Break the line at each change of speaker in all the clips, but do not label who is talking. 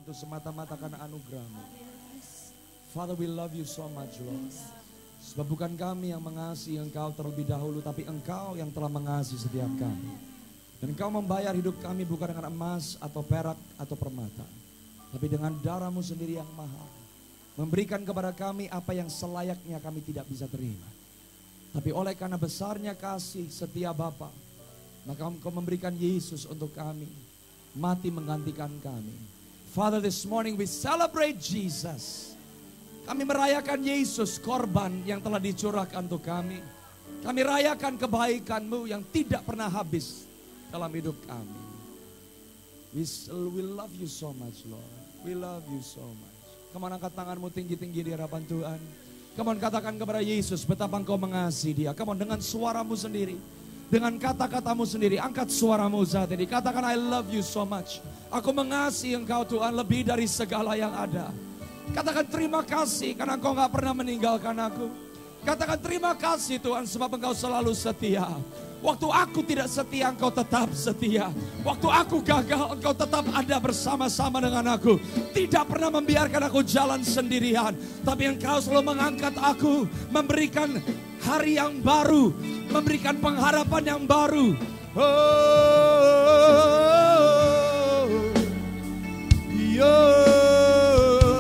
itu semata-mata karena anugerah-Mu. Father, we love you so much, Lord. Sebab bukan kami yang mengasihi Engkau terlebih dahulu, tapi Engkau yang telah mengasihi setiap kami. Dan Engkau membayar hidup kami bukan dengan emas atau perak atau permata, tapi dengan darah-Mu sendiri yang mahal. Memberikan kepada kami apa yang selayaknya kami tidak bisa terima. Tapi oleh karena besarnya kasih setia Bapa, maka Engkau memberikan Yesus untuk kami, mati menggantikan kami. Father, this morning we celebrate Jesus. Kami merayakan Yesus, korban yang telah dicurahkan untuk kami. Kami rayakan kebaikan-Mu yang tidak pernah habis dalam hidup kami. We love you so much, Lord. We love you so much. Come on, angkat tanganmu tinggi-tinggi di hadapan Tuhan. Come on, katakan kepada Yesus betapa Engkau mengasihi Dia. Come on, dengan suaramu sendiri, dengan kata-katamu sendiri, angkat suaramu saat ini. Katakan, I love you so much. Aku mengasihi Engkau Tuhan lebih dari segala yang ada. Katakan terima kasih karena Engkau gak pernah meninggalkan aku. Katakan terima kasih Tuhan sebab Engkau selalu setia. Waktu aku tidak setia, Engkau tetap setia. Waktu aku gagal, Engkau tetap ada bersama-sama dengan aku. Tidak pernah membiarkan aku jalan sendirian, tapi Engkau selalu mengangkat aku, memberikan hari yang baru, memberikan pengharapan yang baru.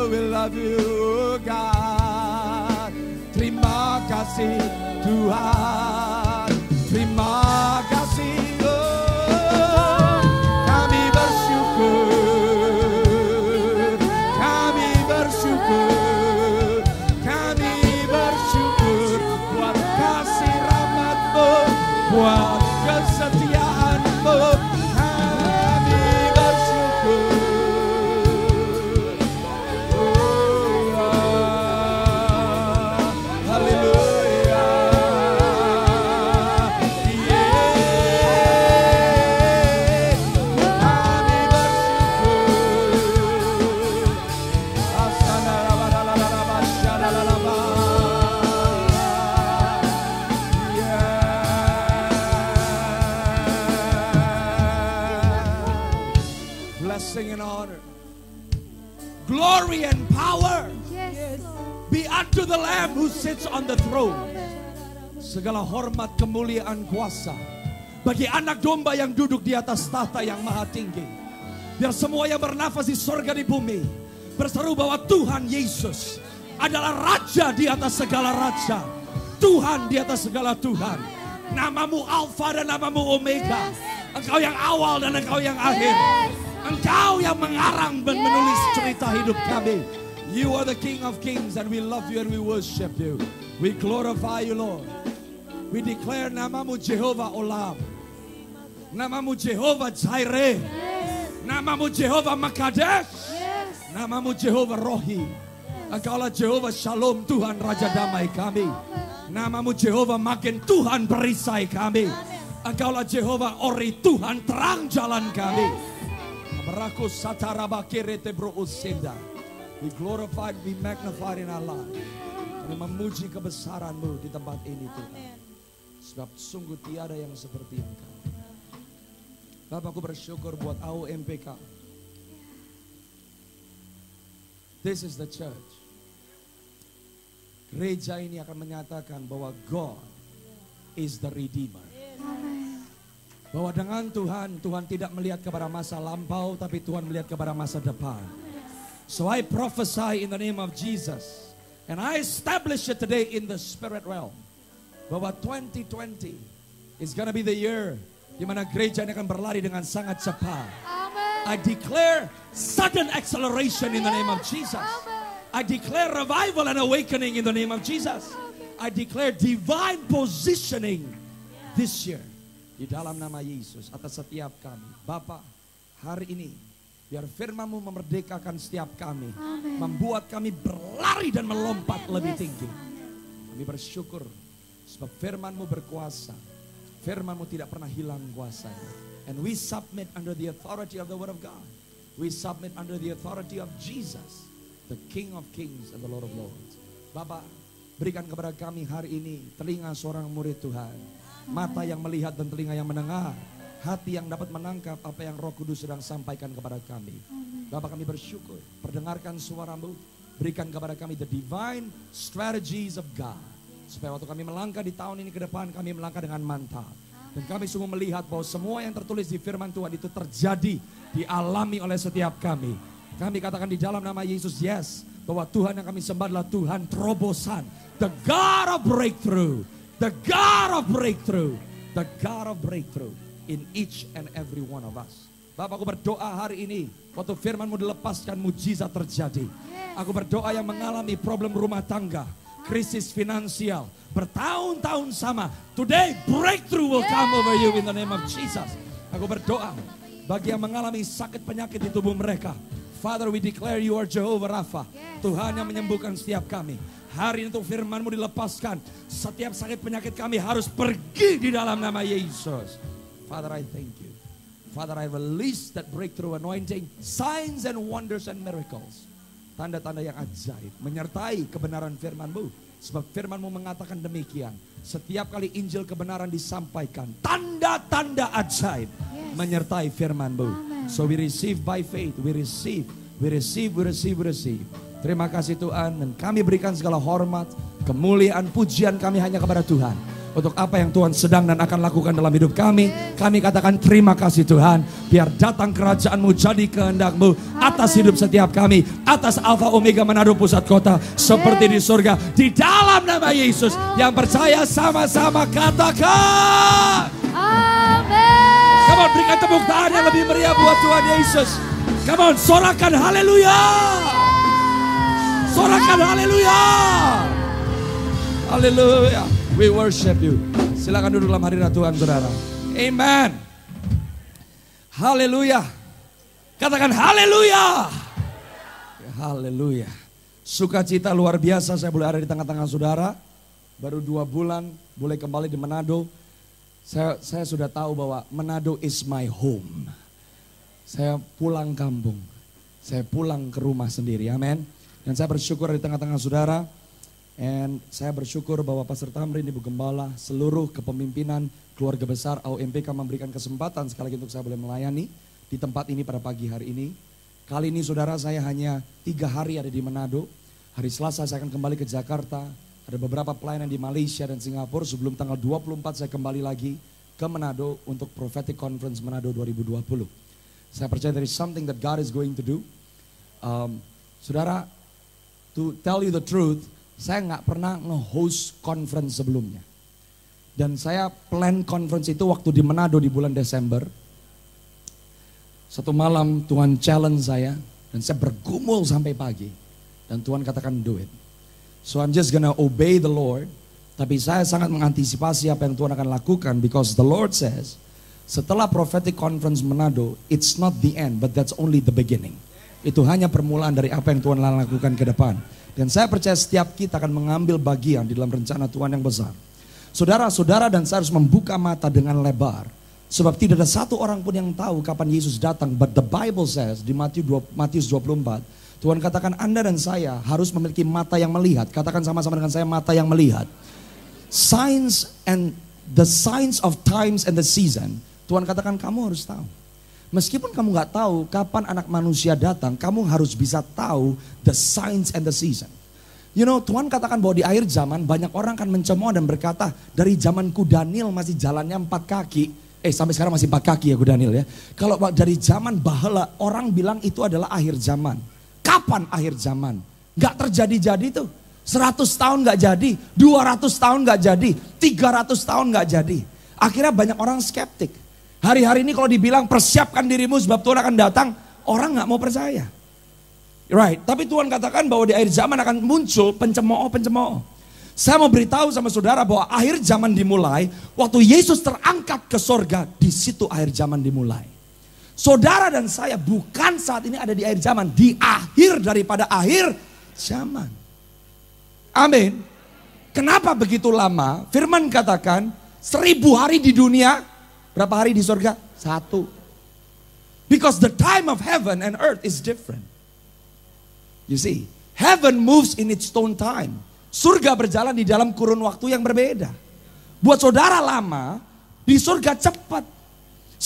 We love you, God. Terima kasih Tuhan. Terima kasih, kami bersyukur, kami bersyukur, kami bersyukur buat kasih rahmat-Mu, buat kesetiaan-Mu, kami bersyukur. Blessing and honor, glory and power,
Yes,
be unto the Lamb who sits on the throne. Segala hormat, kemuliaan, kuasa bagi anak domba yang duduk di atas tahta yang maha tinggi. Biar semua yang bernafas di surga di bumi berseru bahwa Tuhan Yesus adalah Raja di atas segala Raja, Tuhan di atas segala Tuhan. Namamu Alfa dan namamu Omega. Engkau yang awal dan Engkau yang akhir. Engkau yang mengarang dan menulis cerita hidup kami. You are the King of Kings and we love you and we worship you. We glorify you, Lord. We declare namamu Jehovah Olam. Namamu Jehovah Jireh. Namamu Jehovah Makadesh. Namamu Jehovah Rohi. Engkaulah Jehovah Shalom, Tuhan Raja Damai kami. Namamu Jehovah Magen, Tuhan perisai kami. Engkaulah Jehovah Ori, Tuhan terang jalan kami. Meraku sataraba kirete bro usenda. We glorified, we magnified in our life. Kami memuji kebesaran-Mu di tempat ini Tuhan. Sebab sungguh tiada yang seperti Engkau. Bapak, aku bersyukur buat AOMPK. This is the church. Gereja ini akan menyatakan bahwa God is the Redeemer. Bahwa dengan Tuhan, Tuhan tidak melihat kepada masa lampau, tapi Tuhan melihat kepada masa depan. So I prophesy in the name of Jesus, and I establish it today in the spirit realm, bahwa 2020 is gonna be the year di mana gereja ini akan berlari dengan sangat cepat. I declare sudden acceleration in the name of Jesus. I declare revival and awakening in the name of Jesus. I declare divine positioning this year. Di dalam nama Yesus atas setiap kami. Bapa, hari ini biar firman-Mu memerdekakan setiap kami.
Amen.
Membuat kami berlari dan melompat lebih tinggi. Kami bersyukur sebab firman-Mu berkuasa. Firman-Mu tidak pernah hilang kuasanya. And we submit under the authority of the word of God. We submit under the authority of Jesus, the King of Kings and the Lord of Lords. Bapa, berikan kepada kami hari ini telinga seorang murid Tuhan. Mata yang melihat dan telinga yang mendengar. Hati yang dapat menangkap apa yang Roh Kudus sedang sampaikan kepada kami. Bapa kami bersyukur, perdengarkan suara-Mu, berikan kepada kami the divine strategies of God. Supaya waktu kami melangkah di tahun ini ke depan, kami melangkah dengan mantap. Dan kami sungguh melihat bahwa semua yang tertulis di firman Tuhan itu terjadi, dialami oleh setiap kami. Kami katakan di dalam nama Yesus, yes, bahwa Tuhan yang kami sembah adalah Tuhan terobosan. The God of breakthrough. The God of breakthrough. The God of breakthrough in each and every one of us. Bapak, aku berdoa hari ini, waktu firman-Mu dilepaskan, mujizat terjadi. Aku berdoa yang mengalami problem rumah tangga, krisis finansial, bertahun-tahun sama. Today breakthrough will come over you in the name of Jesus. Aku berdoa bagi yang mengalami sakit penyakit di tubuh mereka. Father, we declare you are Jehovah Rapha. Tuhan yang menyembuhkan setiap kami. Hari ini untuk firman-Mu dilepaskan. Setiap sakit penyakit kami harus pergi di dalam nama Yesus. Father, I thank you. Father, I release that breakthrough anointing. Signs and wonders and miracles. Tanda-tanda yang ajaib menyertai kebenaran firman-Mu. Sebab firman-Mu mengatakan demikian. Setiap kali Injil kebenaran disampaikan, tanda-tanda ajaib menyertai firman-Mu. So we receive by faith, we receive. Terima kasih Tuhan, dan kami berikan segala hormat, kemuliaan, pujian kami hanya kepada Tuhan. Untuk apa yang Tuhan sedang dan akan lakukan dalam hidup kami. Kami katakan terima kasih Tuhan. Biar datang kerajaan-Mu, jadi kehendak-Mu atas hidup setiap kami. Atas Alfa Omega Manado Pusat Kota. Seperti di surga. Di dalam nama Yesus. Yang percaya sama-sama katakan.
Amin.
Come on, berikan tepuk tangan yang lebih meriah buat Tuhan Yesus. Come on, sorakan haleluya. Sorakan haleluya. Haleluya. We worship you. Silakan duduk dalam hadirat Tuhan, saudara. Amen. Haleluya. Katakan haleluya. Haleluya. Sukacita luar biasa saya boleh ada di tengah-tengah saudara. Baru 2 bulan boleh kembali di Manado. Saya sudah tahu bahwa Manado is my home. Saya pulang kampung. Saya pulang ke rumah sendiri. Amin. Dan saya bersyukur di tengah-tengah saudara. And saya bersyukur bahwa Pastor Tamrin, Ibu Gembala, seluruh kepemimpinan keluarga besar AOMPK memberikan kesempatan sekali lagi untuk saya boleh melayani di tempat ini pada pagi hari ini. Kali ini saudara, saya hanya 3 hari ada di Manado. Hari Selasa saya akan kembali ke Jakarta. Ada beberapa pelayanan di Malaysia dan Singapura. Sebelum tanggal 24 saya kembali lagi ke Manado untuk Prophetic Conference Manado 2020. Saya percaya there is something that God is going to do. Saudara, to tell you the truth, saya nggak pernah nge-host conference sebelumnya. Dan saya plan conference itu waktu di Manado di bulan Desember. Satu malam Tuhan challenge saya. Dan saya bergumul sampai pagi. Dan Tuhan katakan do it. So I'm just gonna obey the Lord. Tapi saya sangat mengantisipasi apa yang Tuhan akan lakukan. Because the Lord says, setelah prophetic conference Manado, it's not the end, but that's only the beginning. Itu hanya permulaan dari apa yang Tuhan lakukan ke depan. Dan saya percaya setiap kita akan mengambil bagian di dalam rencana Tuhan yang besar. Saudara-saudara dan saya harus membuka mata dengan lebar. Sebab tidak ada satu orang pun yang tahu kapan Yesus datang. But the Bible says di Matius 24. Tuhan katakan Anda dan saya harus memiliki mata yang melihat. Katakan sama-sama dengan saya, mata yang melihat. Signs and the signs of times and the season. Tuhan katakan kamu harus tahu. Meskipun kamu gak tahu kapan anak manusia datang, kamu harus bisa tahu the signs and the season. You know, Tuhan katakan bahwa di akhir zaman banyak orang akan mencemooh dan berkata, dari zamanku Daniel masih jalannya 4 kaki. Sampai sekarang masih 4 kaki ya Daniel ya. Kalau dari zaman bahala, orang bilang itu adalah akhir zaman. Kapan akhir zaman? Gak terjadi-jadi tuh. 100 tahun gak jadi, 200 tahun gak jadi, 300 tahun gak jadi. Akhirnya banyak orang skeptik. Hari-hari ini kalau dibilang persiapkan dirimu sebab Tuhan akan datang, orang gak mau percaya. Right, tapi Tuhan katakan bahwa di akhir zaman akan muncul pencemooh-pencemooh. Saya mau beritahu sama saudara bahwa akhir zaman dimulai waktu Yesus terangkat ke sorga, di situ akhir zaman dimulai. Saudara dan saya bukan saat ini ada di akhir zaman, di akhir daripada akhir zaman. Amin. Kenapa begitu lama? Firman katakan 1000 hari di dunia, berapa hari di sorga? 1. Because the time of heaven and earth is different. You see, heaven moves in its own time. Surga berjalan di dalam kurun waktu yang berbeda. Buat saudara lama, di surga cepat.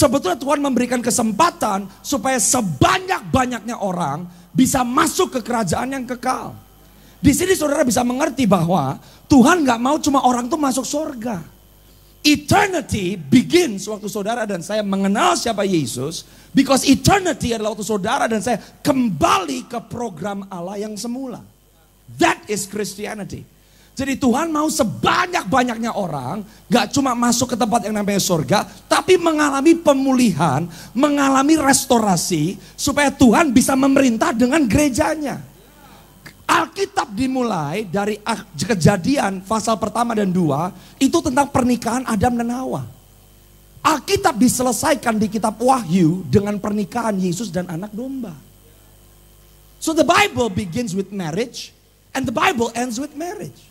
Sebetulnya Tuhan memberikan kesempatan supaya sebanyak-banyaknya orang bisa masuk ke kerajaan yang kekal. Di sini saudara bisa mengerti bahwa Tuhan gak mau cuma orang tuh masuk surga. Eternity begins waktu saudara dan saya mengenal siapa Yesus. Because eternity adalah waktu saudara dan saya kembali ke program Allah yang semula. That is Christianity. Jadi Tuhan mau sebanyak-banyaknya orang gak cuma masuk ke tempat yang namanya surga, tapi mengalami pemulihan, mengalami restorasi supaya Tuhan bisa memerintah dengan gerejanya. Alkitab dimulai dari Kejadian pasal pertama dan 2 itu tentang pernikahan Adam dan Hawa. Alkitab diselesaikan di kitab Wahyu dengan pernikahan Yesus dan anak domba. So the Bible begins with marriage and the Bible ends with marriage.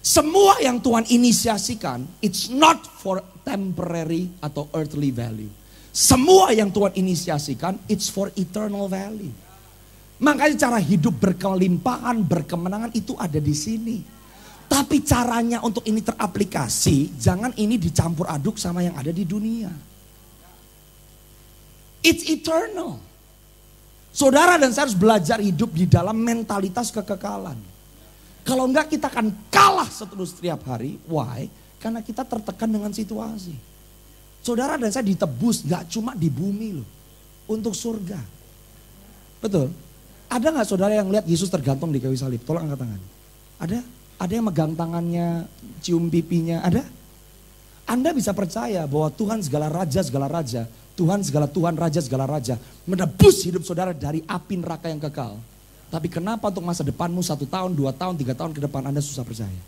Semua yang Tuhan inisiasikan, it's not for temporary atau earthly value. Semua yang Tuhan inisiasikan, it's for eternal value. Makanya cara hidup berkelimpahan, berkemenangan itu ada di sini. Tapi caranya untuk ini teraplikasi, jangan ini dicampur aduk sama yang ada di dunia. It's eternal. Saudara dan saya harus belajar hidup di dalam mentalitas kekekalan. Kalau enggak kita akan kalah setiap hari. Why? Karena kita tertekan dengan situasi. Saudara dan saya ditebus gak cuma di bumi loh. Untuk surga. Betul? Ada gak saudara yang lihat Yesus tergantung di kayu salib? Tolong angkat tangan. Ada? Ada yang megang tangannya, cium pipinya? Ada? Anda bisa percaya bahwa Tuhan segala raja, Tuhan segala Tuhan, raja segala raja, menebus hidup saudara dari api neraka yang kekal. Tapi kenapa untuk masa depanmu 1 tahun, 2 tahun, 3 tahun ke depan Anda susah percaya?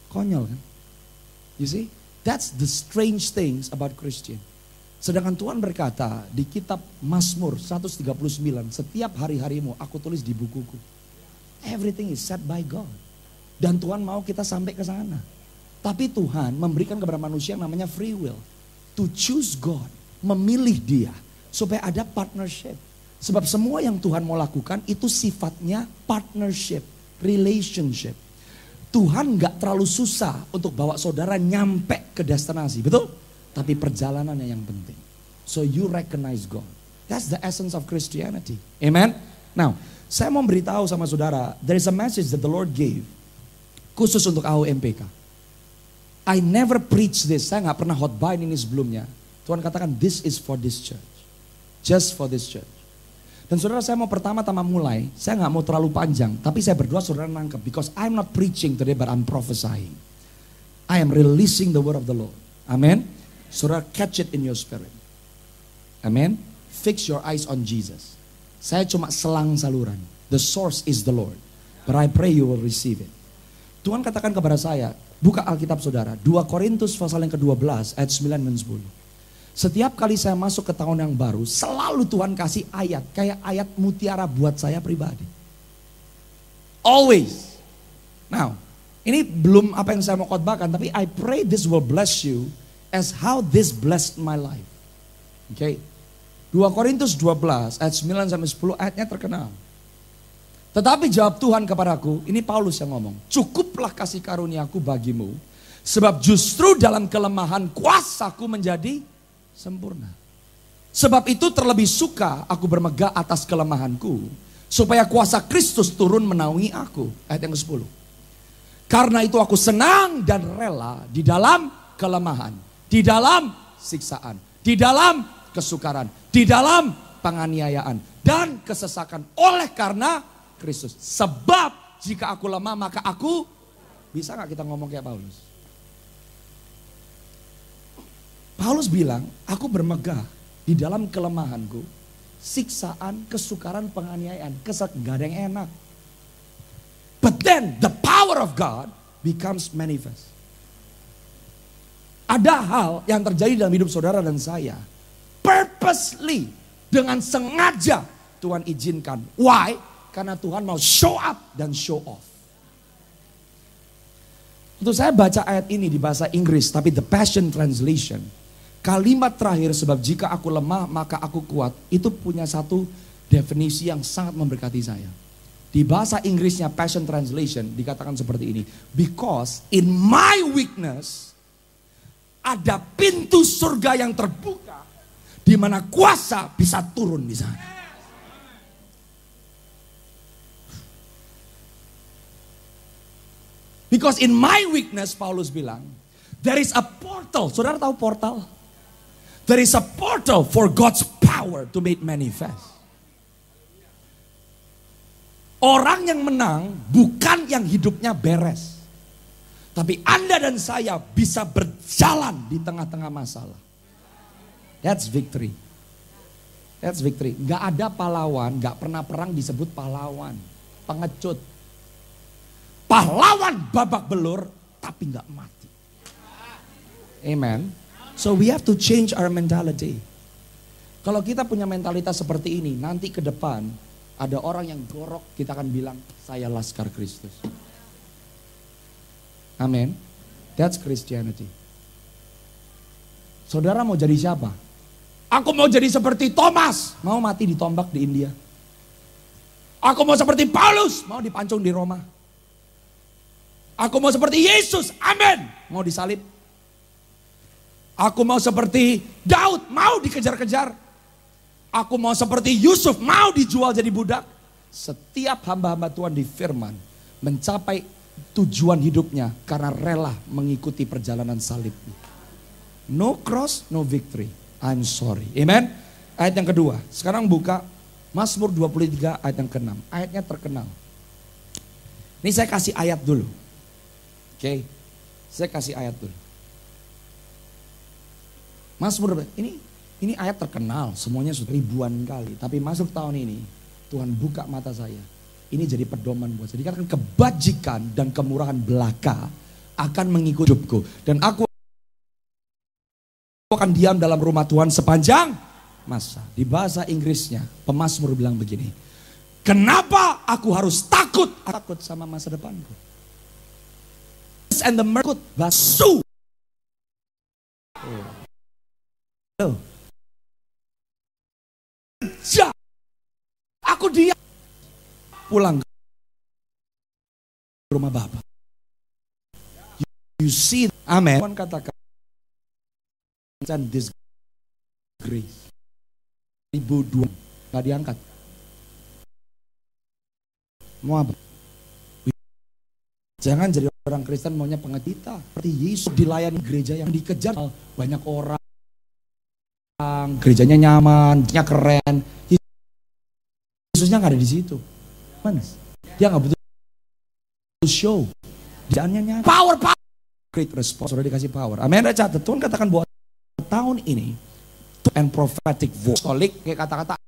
Konyol kan? You see? That's the strange things about Christian. Sedangkan Tuhan berkata di kitab Mazmur 139, setiap hari-harimu aku tulis di bukuku. Everything is set by God. Dan Tuhan mau kita sampai ke sana. Tapi Tuhan memberikan kepada manusia yang namanya free will. To choose God, memilih dia supaya ada partnership. Sebab semua yang Tuhan mau lakukan itu sifatnya partnership, relationship. Tuhan gak terlalu susah untuk bawa saudara nyampe ke destinasi, betul? Tapi perjalanannya yang penting. So you recognize God. That's the essence of Christianity. Amen? Now, saya mau beritahu sama saudara, there is a message that the Lord gave khusus untuk AOMPK. I never preach this, saya gak pernah khotbah ini sebelumnya. Tuhan katakan this is for this church. Just for this church. Dan saudara saya mau pertama-tama mulai, saya gak mau terlalu panjang, tapi saya berdoa saudara nangkep. Because I'm not preaching today but I'm prophesying. I am releasing the word of the Lord. Amen. Saudara catch it in your spirit. Amen. Fix your eyes on Jesus. Saya cuma selang saluran. The source is the Lord. But I pray you will receive it. Tuhan katakan kepada saya, buka Alkitab saudara. 2 Korintus pasal yang ke-12 ayat 9 dan 10. Setiap kali saya masuk ke tahun yang baru, selalu Tuhan kasih ayat. Kayak ayat mutiara buat saya pribadi. Always. Now, ini belum apa yang saya mau khotbahkan, tapi I pray this will bless you as how this blessed my life. Okay. 2 Korintus 12 ayat 9 sampai 10 ayatnya terkenal. Tetapi jawab Tuhan kepadaku, ini Paulus yang ngomong, cukuplah kasih karuniaku bagimu, sebab justru dalam kelemahan kuasaku menjadi sempurna. Sebab itu terlebih suka aku bermegah atas kelemahanku, supaya kuasa Kristus turun menaungi aku. Ayat yang ke-10. Karena itu aku senang dan rela di dalam kelemahan, di dalam siksaan, di dalam kesukaran, di dalam penganiayaan dan kesesakan oleh karena Kristus. Sebab jika aku lemah maka aku, bisa gak kita ngomong kayak Paulus? Paulus bilang, aku bermegah di dalam kelemahanku, siksaan, kesukaran, penganiayaan, gak ada yang enak. But then the power of God becomes manifest. Ada hal yang terjadi dalam hidup saudara dan saya, purposely, dengan sengaja Tuhan izinkan. Why? Karena Tuhan mau show up dan show off. Untuk saya baca ayat ini di bahasa Inggris, tapi the Passion Translation. Kalimat terakhir, sebab jika aku lemah maka aku kuat, itu punya satu definisi yang sangat memberkati saya. Di bahasa Inggrisnya Passion Translation dikatakan seperti ini. Because in my weakness, ada pintu surga yang terbuka, di mana kuasa bisa turun di sana. Because in my weakness, Paulus bilang, there is a portal. Saudara tahu portal? There is a portal for God's power to make manifest. Orang yang menang bukan yang hidupnya beres. Tapi Anda dan saya bisa berjalan di tengah-tengah masalah. That's victory. That's victory. Gak ada pahlawan, gak pernah perang disebut pahlawan. Pengecut. Pahlawan babak belur, tapi gak mati. Amen. So we have to change our mentality. Kalau kita punya mentalitas seperti ini, nanti ke depan ada orang yang gorok, kita akan bilang, saya Laskar Kristus. Amen. That's Christianity. Saudara mau jadi siapa? Aku mau jadi seperti Thomas, mau mati ditombak di India. Aku mau seperti Paulus, mau dipancung di Roma. Aku mau seperti Yesus, amin, mau disalib. Aku mau seperti Daud, mau dikejar-kejar. Aku mau seperti Yusuf, mau dijual jadi budak. Setiap hamba-hamba Tuhan di firman mencapai tujuan hidupnya karena rela mengikuti perjalanan salib. No cross, no victory. I'm sorry. Amen. Ayat yang kedua. Sekarang buka Mazmur 23 ayat yang ke-6. Ayatnya terkenal. Ini saya kasih ayat dulu. Oke. Saya kasih ayat dulu. Mazmur ini ayat terkenal, semuanya sudah ribuan kali. Tapi masuk tahun ini, Tuhan buka mata saya. Ini jadi pedoman buat saya. Dikatakan kebajikan dan kemurahan belaka akan mengikuti hidupku. Dan aku akan diam dalam rumah Tuhan sepanjang masa. Di bahasa Inggrisnya, pemazmur bilang begini. Kenapa aku harus takut? Takut sama masa depanku. And the merkut basu. Oh. Aku diam. Pulang ke rumah Bapa. You see, amen. Tuhan katakan, and this grace. 2002 nggak diangkat. Mau apa? Jangan jadi orang Kristen maunya pengedita. Seperti Yesus dilayani gereja yang dikejar banyak orang. Gerejanya nyaman, gerejanya keren. Yesusnya nggak ada di situ. Manis. Dia nggak butuh show. Jalannya nyata. Power. Great response. Sudah dikasih power. Amin. Catat. Tuhan katakan bahwa tahun ini and prophetic voice. Tolik kayak kata-kata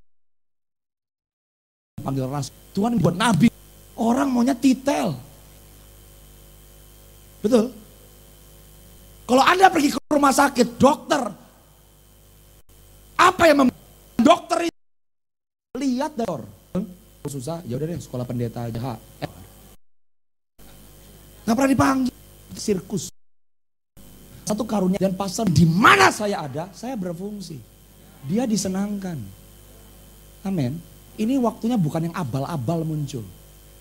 panggil ras. Tuhan buat nabi. Orang maunya titel. Betul. Kalau Anda pergi ke rumah sakit, dokter, apa yang dokter itu lihat dokter susah, ya udah deh sekolah pendeta aja. Nggak pernah dipanggil sirkus. Satu karunia dan pasar di mana saya ada, saya berfungsi. Dia disenangkan. Amin. Ini waktunya bukan yang abal-abal muncul,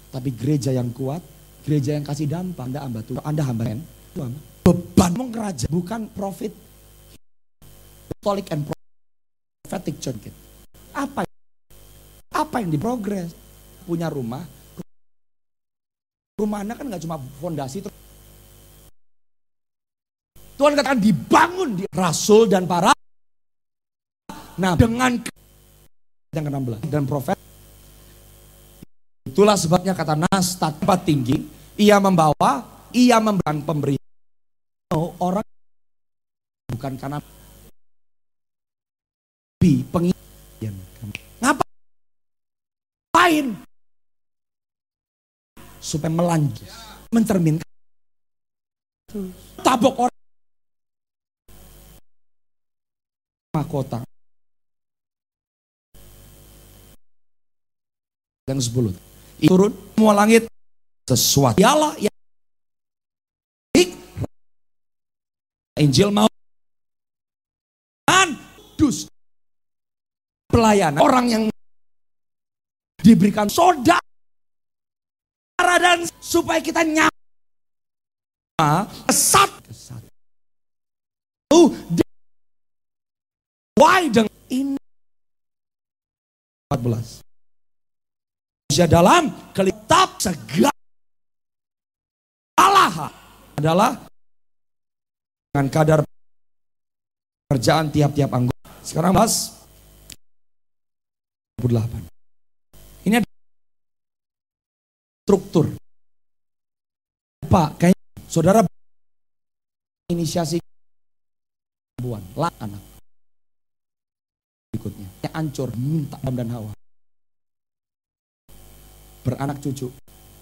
tapi gereja yang kuat. Gereja yang kasih dampak, Anda hamba Tuhan, Anda hamba Tuhan. Beban kerajaan bukan profit. Catholic and prophetic church. Apa yang diprogres? Punya rumah. Rumah Anda kan gak cuma fondasi. Tuhan katakan dibangun di rasul dan para. Nah dengan yang ke-16 dan profet. Itulah sebabnya kata Nas tempat tinggi. Ia membawa, ia memberikan pemberian. Orang bukan karena pengisian. Ngapain? Supaya melanjut, mencerminkan tabok orang mahkota. Yang 10. Turun semua langit sesuatu. Ialah yang baik. Injil mau dan dus pelayanan orang yang diberikan saudara dan supaya kita nyapa kesat Mulai dengan ini 14. Manusia dalam kelitap segala adalah dengan kadar kerjaan tiap-tiap anggota. Sekarang bahas 28. Ini ada struktur. Pak, kayak saudara inisiasi buan, lah anak. Berikutnya, yang ancur, minta Adam dan Hawa. Beranak cucu.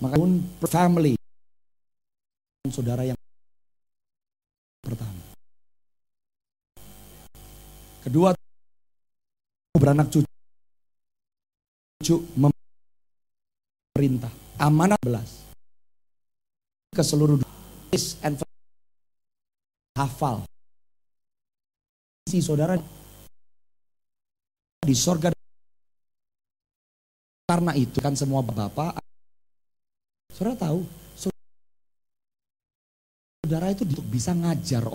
Maka pun family. Saudara yang pertama. Kedua, beranak cucu. Memerintah. Amanat 11. Ke seluruh dunia. Hafal. Si saudara di sorga. Karena itu kan semua bapak. Saudara tahu. Saudara itu bisa ngajar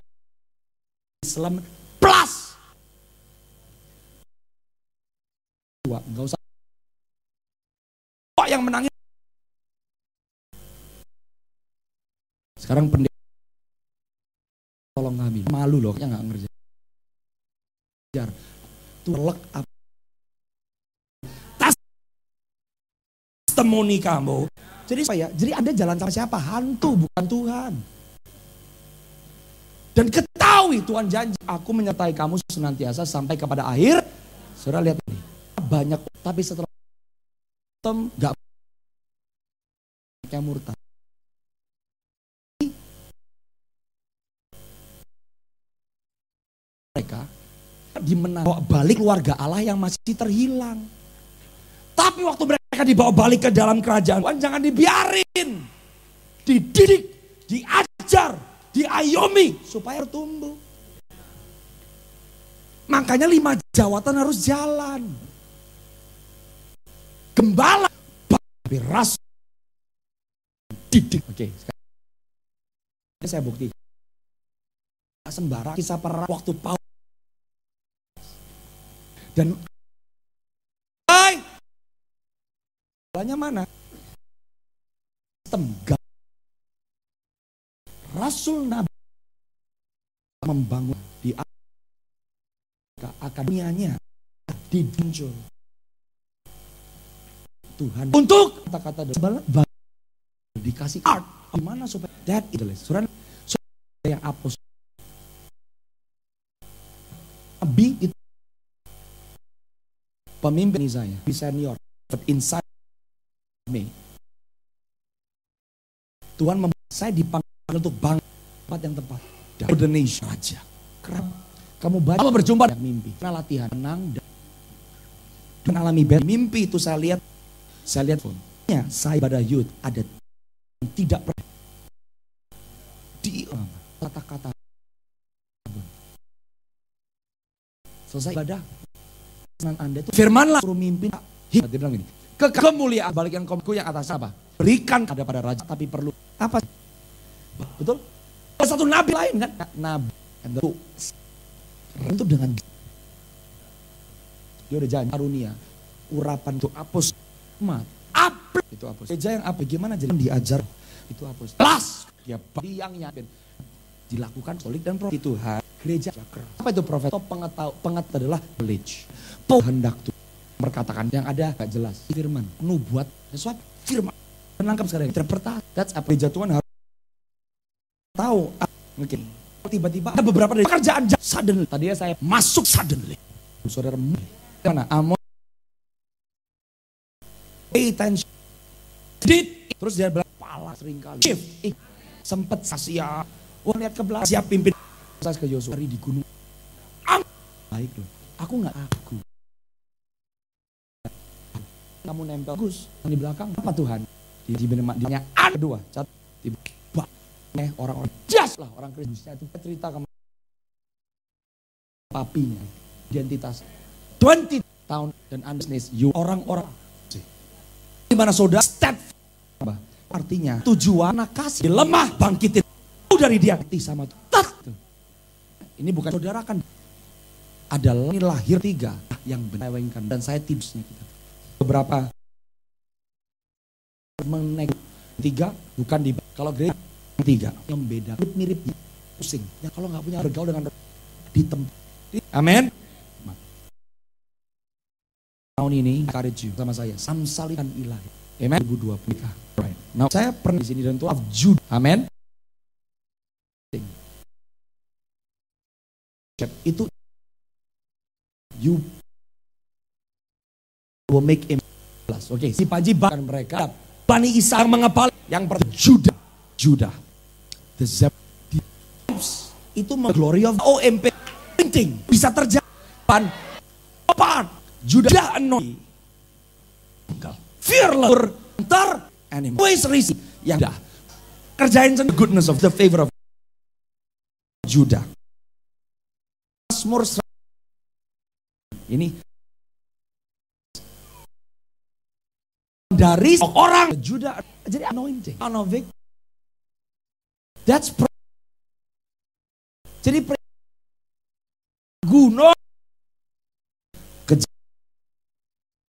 Islam plus. Enggak usah. Yang menangis. Sekarang pendeta tolong kami. Malu loh, yang nggak ngerjain. Tulek apa? Testimoni kamu. Jadi saya, jadi Anda jalan sama siapa? Hantu, bukan Tuhan. Dan ketahui Tuhan janji, aku menyertai kamu senantiasa sampai kepada akhir. Saudara lihat ini, banyak tapi setelah nggak yang murtad. Mereka dibawa balik keluarga Allah yang masih terhilang. Tapi waktu mereka dibawa balik ke dalam kerajaan Tuhan, jangan dibiarin. Dididik, diajar, diayomi supaya tumbuh. Makanya 5 jawatan harus jalan. Gembala, tapi ras didik. Oke, ini saya bukti. Sembarang kisah perang waktu Paulus dan Balanya mana? Rasul Nabi membangun di akademianya dimuncul Tuhan untuk kata-kata dikasih art gimana supaya that is surat yang apostol Nabi itu pemimpin saya senior but inside me Tuhan saya dipanggil untuk bangsa tempat yang tepat Indonesia raja keren kamu baca kamu berjumpa dengan mimpi karena latihan menang dan alami mimpi itu saya lihat saya pada youth ada yang tidak pernah di kata-kata selesai ibadah Anda itu firmanlah suruh mimpi dia bilang gini kemuliaan balik yang atas apa berikan pada raja tapi perlu apa betul ada satu nabi lain kan nabi itu dengan dia udah janji karunia urapan itu apus umat apa itu apus gereja yang apa gimana jadi diajar itu apus kelas ya yang dilakukan solid dan profit Tuhan gereja apa itu profet pengat adalah knowledge hendak Tuhan berkatakan yang ada gak jelas firman nubuat sesuatu firman menangkap sekarang interpretasi that's apa gereja Tuhan harus tahu mungkin tiba-tiba ada beberapa dari pekerjaan suddenly tadinya saya masuk suddenly saudara mana Amon pay attention did terus dia bilang pala seringkali sempet Sasia lihat ke belakang siap pimpin saya ke Yosua di gunung baik loh aku nggak aku kamu nempel Gus di belakang apa Tuhan di benemanya kedua tiba orang-orang jas lah orang Kristusnya itu cerita ke papinya identitas 20 tahun dan understand you orang-orang di mana saudara step artinya tujuan kasih lemah bangkitin dari dia sama Tuhan. Ini bukan saudara kan adalah ini lahir 3 yang menewengkan dan saya tipsnya kita. Beberapa menek 3 bukan di kalau gereja 3 yang beda mirip pusing. Ya kalau nggak punya bergaul dengan di tempat. Amin. Tahun ini encourage you sama saya samsalikan ilahi. Amen. 2020. Right. Nah, saya pernah di sini dan Tuhan Judah. Amin. Itu you will make him plus. Oke, si Panji bahkan mereka Bani Isa mengepal yang Judah. Judah. The Zebdius itu glory of OMP penting bisa terjadi part Judah anointing fearless ntar animal always receive yang dah kerjain the goodness of the favor of Judah. Mazmur ini dari orang Judah jadi anointing that's jadi gunung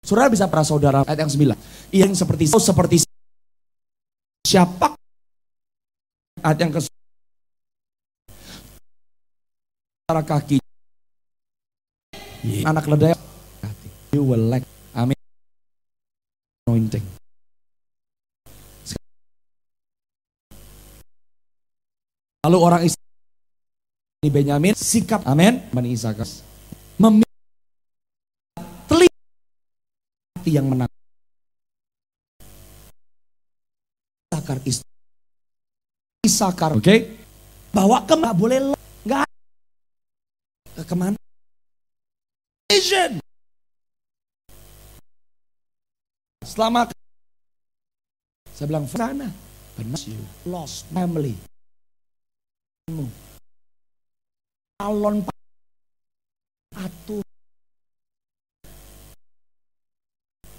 saudara bisa prasaudara ayat yang 9 yang seperti siapa ayat yang ke kaki anak ledai you will lack amin anointing. Lalu orang di Benyamin sikap amin Bani Isakar memilih telinga yang menang Isakar oke bahwa nggak boleh nggak kemana vision selama saya bilang sana benar you lost family calon atur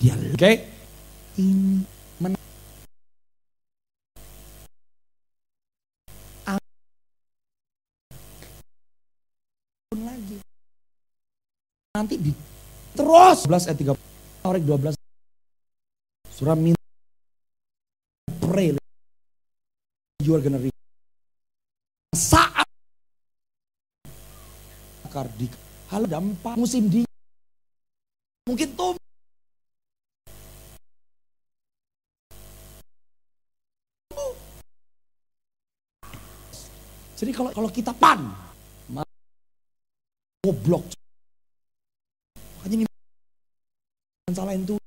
dia oke ini lagi nanti di terus 11 ayat 30 Tarik 12 surah minta pray you are gonna read saat di hal dampak musim di mungkin tuh jadi kalau kita goblok makanya ini salahin tuh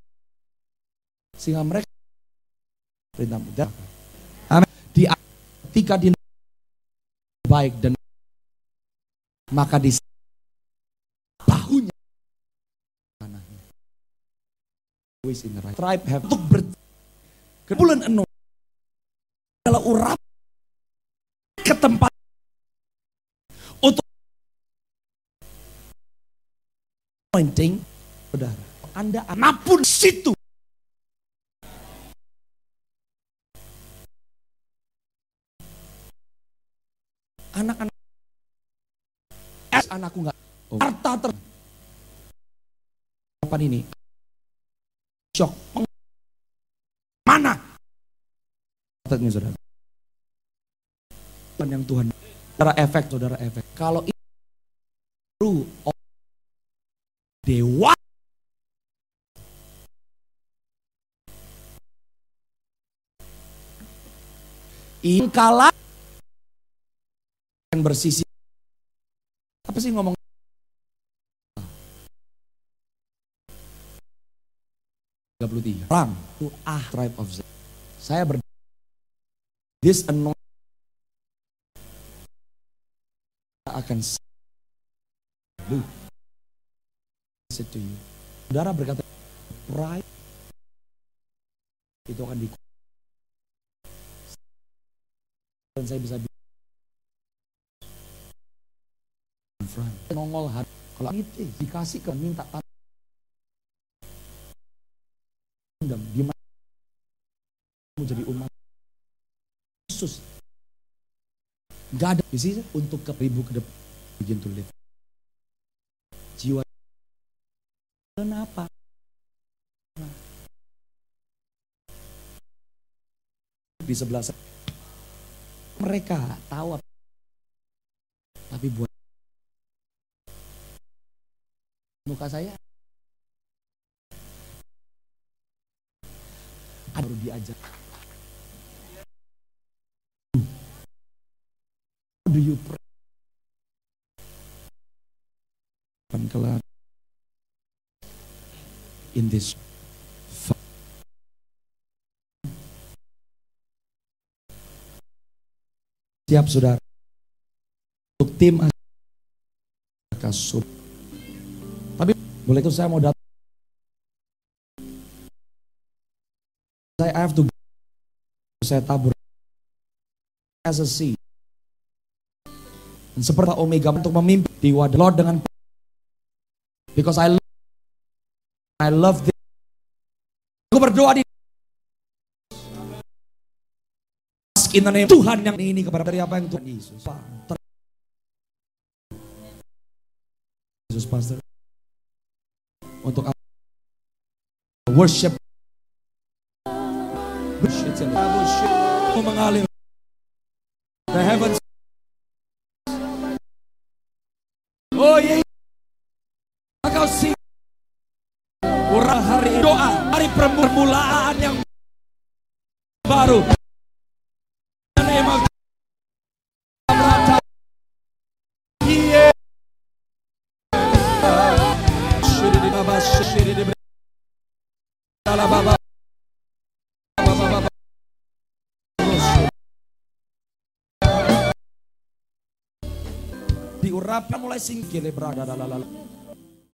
sehingga mereka perintah mudah di ketika di baik dan maka di bahunya tanahnya always in the right tribe have untuk bulan enam adalah urap ke tempat untuk pointing saudara Anda apapun situ anak-anak anakku nggak harta kapan ini shock mana katanya saudara yang Tuhan saudara efek kalau itu dewa ingkala yang bersisi apa sih ngomong 33 orang to tribe of Zebulun saya this anointing akan say to you saudara berkata pride itu akan dan saya bisa nongol hati kalau itu dikasih ke minta gimana mau jadi umat Yesus gak ada visi untuk ke ribu ke depan begin to live Kenapa? Di sebelah saya. Mereka tahu apa. Tapi buat muka saya baru diajak. Do you pray? Kelar in this siap saudara untuk tim kasut. Tapi boleh itu saya mau datang. I have to saya tabur as a seed. Dan seperti Omega untuk memimpin di wadah Lord dengan because I love this. Aku berdoa di in the name Tuhan yang ini kepada dari apa yang Tuhan Yesus. Yesus Pastor untuk worship mengalir the heavens. Oh yeah. Kau sih kurang hari doa, hari permulaan yang baru. Diurapkan mulai singkir berada.